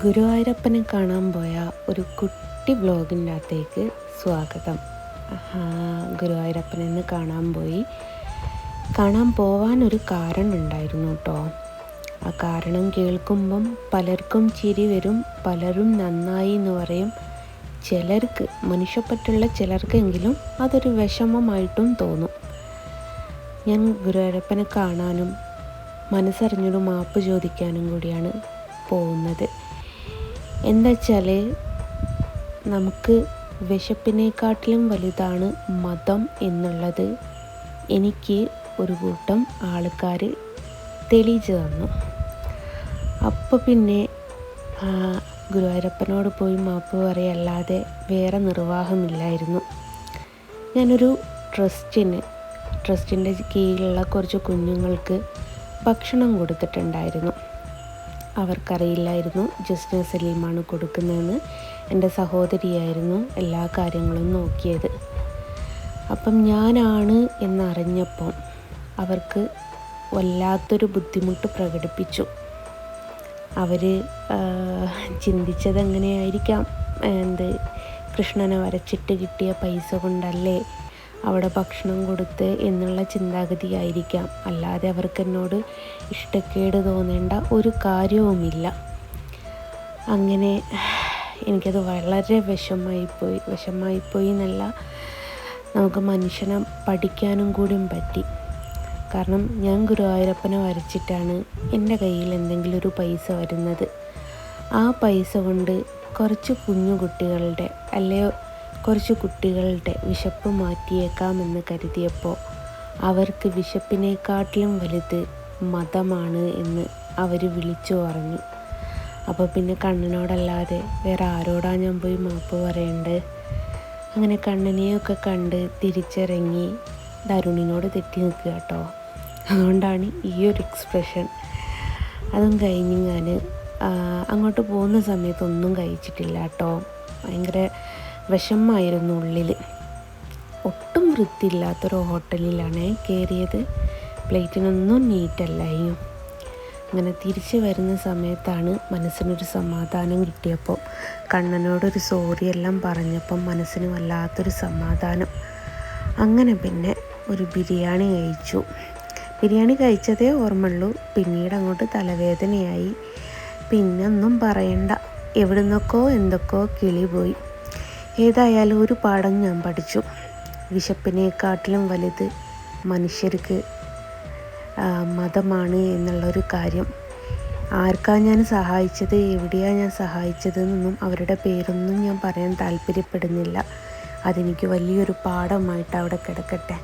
ഗുരുവായൂരപ്പനെ കാണാൻ പോയ ഒരു കുട്ടി വ്ലോഗിൻ്റെ അകത്തേക്ക് സ്വാഗതം. ഗുരുവായൂരപ്പനെ ഇന്ന് കാണാൻ പോവാനൊരു കാരണം ഉണ്ടായിരുന്നു കേട്ടോ. ആ കാരണം കേൾക്കുമ്പം പലർക്കും ചിരി വരും, പലരും നന്നായി എന്ന് പറയും. ചിലർക്ക്, മനുഷ്യപ്പറ്റുള്ള ചിലർക്കെങ്കിലും അതൊരു വിഷമമായിട്ടും തോന്നും. ഞാൻ ഗുരുവായൂരപ്പനെ കാണാനും മനസ്സറിഞ്ഞൊരു മാപ്പ് ചോദിക്കാനും കൂടിയാണ് പോകുന്നത്. എന്താ വെച്ചാൽ, നമുക്ക് വിശപ്പിനെക്കാട്ടിലും വലുതാണ് മതം എന്നുള്ളത് എനിക്ക് ഒരു കൂട്ടം ആൾക്കാർ തെളിയിച്ചു തന്നു. അപ്പോൾ പിന്നെ ഗുരുവായൂരപ്പനോട് പോയി മാപ്പ് പറയല്ലാതെ വേറെ നിർവാഹമില്ലായിരുന്നു. ഞാനൊരു ട്രസ്റ്റിൻ്റെ കീഴിലുള്ള കുറച്ച് കുഞ്ഞുങ്ങൾക്ക് ഭക്ഷണം കൊടുത്തിട്ടുണ്ടായിരുന്നു. അവർക്കറിയില്ലായിരുന്നു ജസ്ന സലീമാണ് കൊടുക്കുന്നതെന്ന്. എൻ്റെ സഹോദരിയായിരുന്നു എല്ലാ കാര്യങ്ങളും നോക്കിയത്. അപ്പം ഞാനാണ് എന്നറിഞ്ഞപ്പം അവർക്ക് വല്ലാത്തൊരു ബുദ്ധിമുട്ട് പ്രകടിപ്പിച്ചു. അവർ ചിന്തിച്ചത് എങ്ങനെയായിരിക്കാം, കൃഷ്ണനെ വരച്ചിട്ട് കിട്ടിയ പൈസ കൊണ്ടല്ലേ അവിടെ ഭക്ഷണം കൊടുത്ത് എന്നുള്ള ചിന്താഗതിയായിരിക്കാം. അല്ലാതെ അവർക്ക് എന്നോട് ഇഷ്ടക്കേട് തോന്നേണ്ട ഒരു കാര്യവുമില്ല. അങ്ങനെ എനിക്കത് വളരെ വിഷമായിപ്പോയി എന്നല്ല, നമുക്ക് മനുഷ്യനെ പഠിക്കാനും കൂടിയും പറ്റി. കാരണം ഞാൻ ഗുരുവായൂരപ്പനെ വരച്ചിട്ടാണ് എൻ്റെ കയ്യിൽ എന്തെങ്കിലും ഒരു പൈസ വരുന്നത്. ആ പൈസ കൊണ്ട് കുറച്ച് കുഞ്ഞു കുട്ടികളുടെ കുറച്ച് കുട്ടികളുടെ വിശപ്പ് മാറ്റിയേക്കാമെന്ന് കരുതിയപ്പോൾ അവർക്ക് വിശപ്പിനെക്കാട്ടിലും വലുത് മതമാണ് എന്ന് അവർ വിളിച്ചു പറഞ്ഞു. അപ്പോൾ പിന്നെ കണ്ണനോടല്ലാതെ വേറെ ആരോടാ ഞാൻ പോയി മാപ്പ് പറയേണ്ടത്? അങ്ങനെ കണ്ണനെയൊക്കെ കണ്ട് തിരിച്ചിറങ്ങി തരുണിനോട് തെറ്റി നിൽക്കുക കേട്ടോ. അതുകൊണ്ടാണ് ഈ ഒരു എക്സ്പ്രഷൻ. അതും കഴിഞ്ഞ് ഞാൻ അങ്ങോട്ട് പോകുന്ന സമയത്തൊന്നും കഴിച്ചിട്ടില്ല കേട്ടോ. ഭയങ്കര വിഷമമായിരുന്നു ഉള്ളിൽ. ഒട്ടും വൃത്തിയില്ലാത്തൊരു ഹോട്ടലിലാണ് കയറിയത്. പ്ലേറ്റിനൊന്നും നീറ്റല്ലായിരുന്നു. അങ്ങനെ തിരിച്ച് വരുന്ന സമയത്താണ് മനസ്സിനൊരു സമാധാനം കിട്ടിയപ്പോൾ, കണ്ണനോടൊരു സോറി എല്ലാം പറഞ്ഞപ്പം മനസ്സിന് വല്ലാത്തൊരു സമാധാനം. അങ്ങനെ പിന്നെ ഒരു ബിരിയാണി കഴിച്ചു. ബിരിയാണി കഴിച്ചതേ ഓർമ്മയുള്ളൂ. പിന്നീട് അങ്ങോട്ട് തലവേദനയായി. പിന്നെ ഒന്നും പറയണ്ട, എവിടുന്നൊക്കെയോ എന്തൊക്കെയോ കിളി പോയി. ഏതായാലും ഒരു പാഠം ഞാൻ പഠിച്ചു. വിശപ്പിനെക്കാട്ടിലും വലുത് മനുഷ്യർക്ക് മതമാണ് എന്നുള്ളൊരു കാര്യം. ആർക്കാണ് ഞാൻ സഹായിച്ചത്, എവിടെയാണ് ഞാൻ സഹായിച്ചതെന്നൊന്നും അവരുടെ പേരൊന്നും ഞാൻ പറയാൻ താല്പര്യപ്പെടുന്നില്ല. അതെനിക്ക് വലിയൊരു പാഠമായിട്ട് അവിടെ കിടക്കട്ടെ.